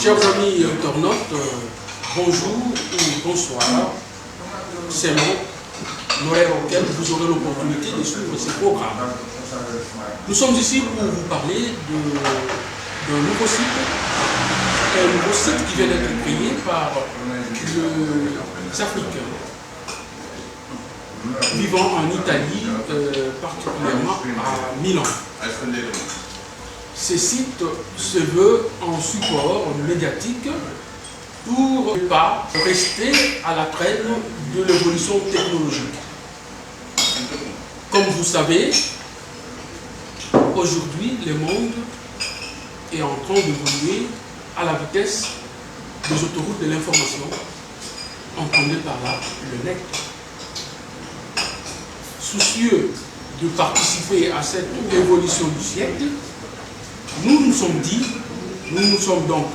Chers amis internautes, bonjour ou bonsoir. C'est l'horaire auquel vous aurez l'opportunité de suivre ces programmes. Nous sommes ici pour vous parler d'un nouveau site qui vient d'être créé par les Africains vivant en Italie, particulièrement à Milan. Ce site se veut en support médiatique pour ne pas rester à la traîne de l'évolution technologique. Comme vous savez, aujourd'hui, le monde est en train d'évoluer à la vitesse des autoroutes de l'information, entendez par là le net. Soucieux de participer à cette évolution du siècle, nous nous sommes donc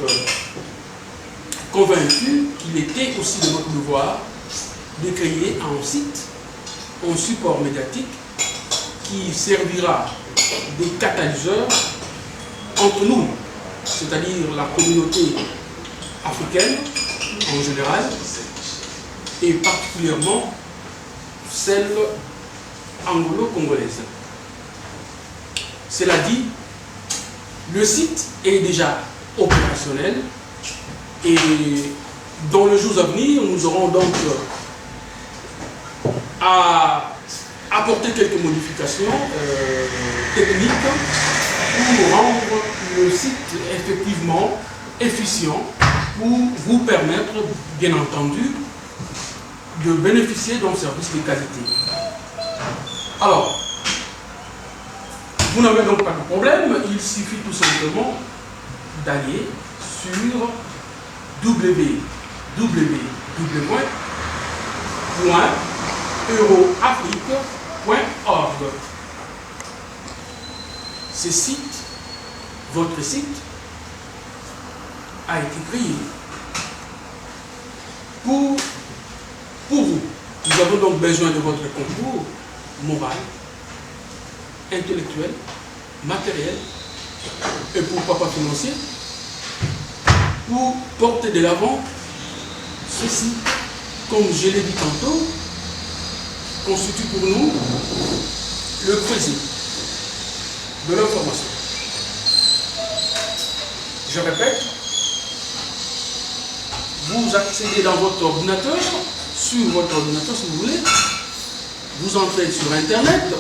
convaincus qu'il était aussi de notre devoir de créer un site, un support médiatique qui servira de catalyseur entre nous, c'est-à-dire la communauté africaine en général, et particulièrement celle anglo-congolaise. Cela dit, le site est déjà opérationnel et dans les jours à venir, nous aurons donc à apporter quelques modifications techniques pour rendre le site effectivement efficient, pour vous permettre, bien entendu, de bénéficier d'un service de qualité. Alors, vous n'avez donc pas de problème, il suffit tout simplement d'aller sur www.euroafrique.org. Ce site, votre site, a été créé pour vous. Nous avons donc besoin de votre concours moral, intellectuel, matériel et pourquoi pas financier pour porter de l'avant ceci, comme je l'ai dit tantôt, constitue pour nous le creuset de l'information. Je répète, vous accédez dans votre ordinateur, sur votre ordinateur si vous voulez, vous entrez sur Internet,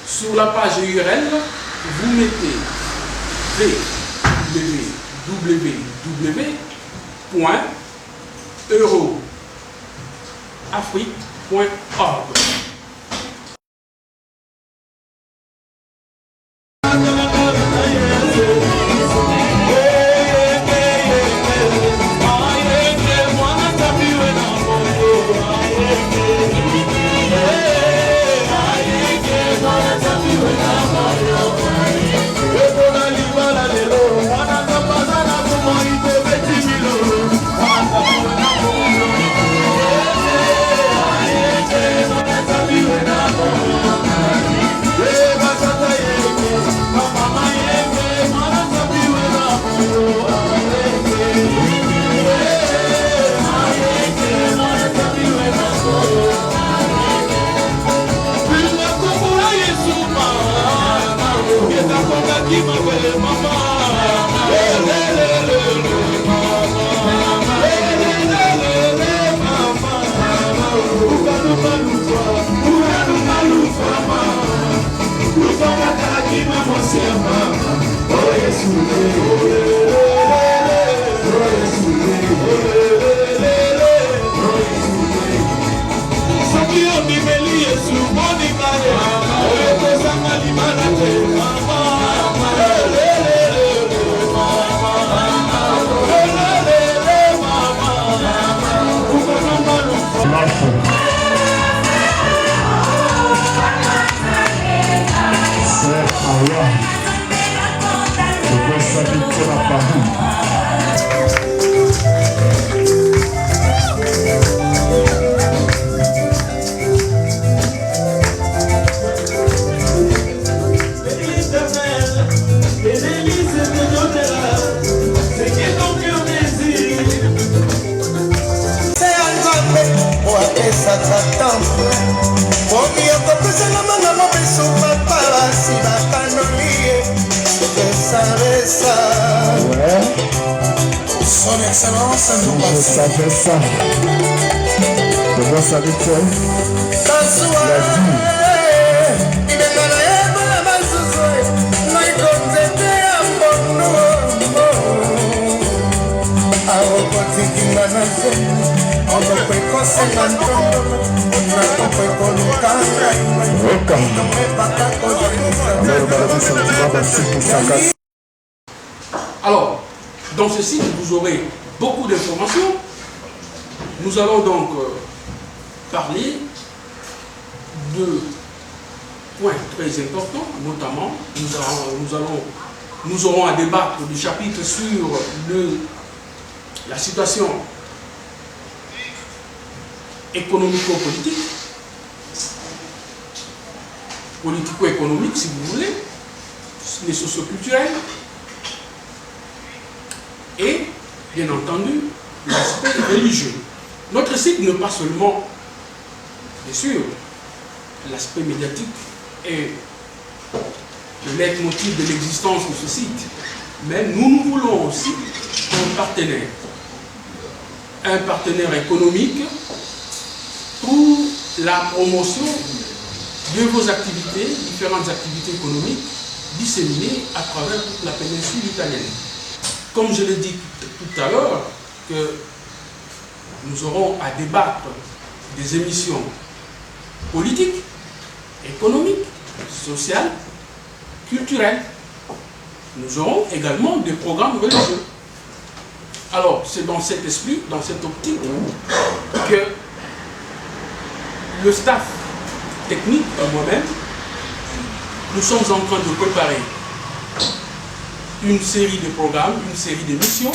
sur la page URL, vous mettez www.euroafrique.org. Son Excellence nous Je savais ça. Je vois ça avec toi. Alors, dans ce site, vous aurez beaucoup d'informations. Nous allons donc parler de points très importants, notamment nous aurons à débattre du chapitre sur la situation économico-politique, politico-économique si vous voulez, les socioculturels, et, bien entendu, l'aspect religieux. Notre site n'est pas seulement, bien sûr, l'aspect médiatique et le leitmotiv de l'existence de ce site, mais nous voulons aussi un partenaire économique pour la promotion de vos activités, différentes activités économiques disséminées à travers toute la péninsule italienne. Comme je l'ai dit tout à l'heure, que nous aurons à débattre des émissions politiques, économiques, sociales, culturelles. Nous aurons également des programmes religieux. Alors, c'est dans cet esprit, dans cette optique, que le staff technique et moi-même, nous sommes en train de préparer une série de programmes, une série d'émissions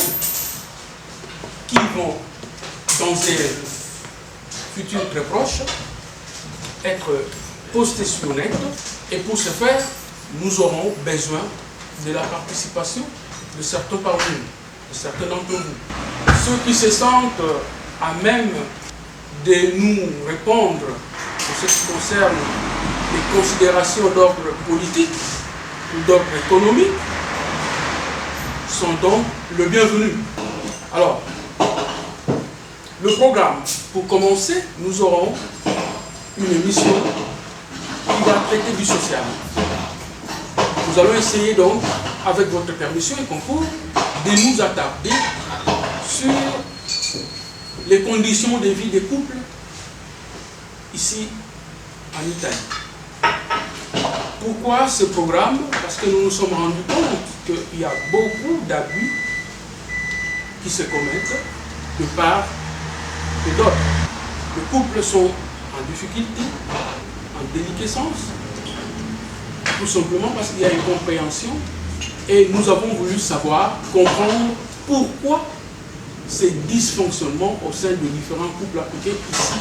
qui vont, dans un futur très proche, être postées sur net. Et pour ce faire, nous aurons besoin de la participation de certains parmi nous, de certains d'entre vous. Ceux qui se sentent à même de nous répondre pour ce qui concerne les considérations d'ordre politique ou d'ordre économique sont donc le bienvenu. Alors, le programme, pour commencer, nous aurons une émission qui va traiter du social. Nous allons essayer donc, avec votre permission et concours, de nous attarder sur les conditions de vie des couples ici en Italie. Pourquoi ce programme? Parce que nous nous sommes rendus compte qu'il y a beaucoup d'abus qui se commettent de part et d'autre. Les couples sont en difficulté, en déliquescence, tout simplement parce qu'il y a une compréhension et nous avons voulu savoir, comprendre pourquoi ces dysfonctionnements au sein de différents couples appliqués ici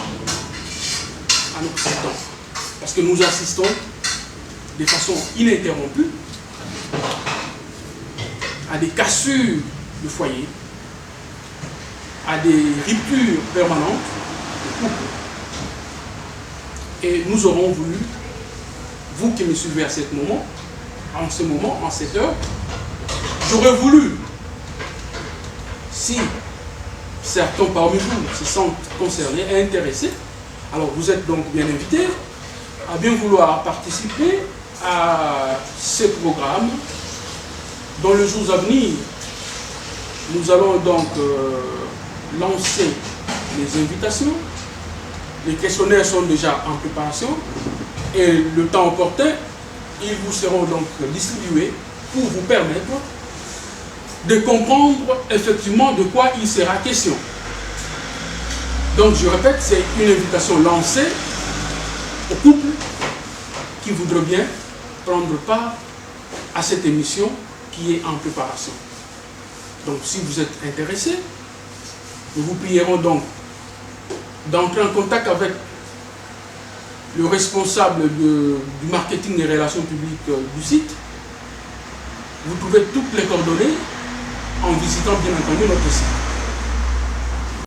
en Occident. Parce que nous assistons de façon ininterrompue à des cassures de foyer, à des ruptures permanentes de couple. Et nous aurons voulu, vous qui me suivez à ce moment, en cette heure, j'aurais voulu, si certains parmi vous se sentent concernés et intéressés, alors vous êtes donc bien invités à bien vouloir participer à ces programmes. Dans les jours à venir, nous allons donc lancer les invitations. Les questionnaires sont déjà en préparation et le temps opportun, ils vous seront donc distribués pour vous permettre de comprendre effectivement de quoi il sera question. Donc je répète, c'est une invitation lancée aux couples qui voudraient bien prendre part à cette émission qui est en préparation. Donc si vous êtes intéressés, nous vous prierons donc d'entrer en contact avec le responsable du marketing et relations publiques du site. Vous trouvez toutes les coordonnées en visitant bien entendu notre site.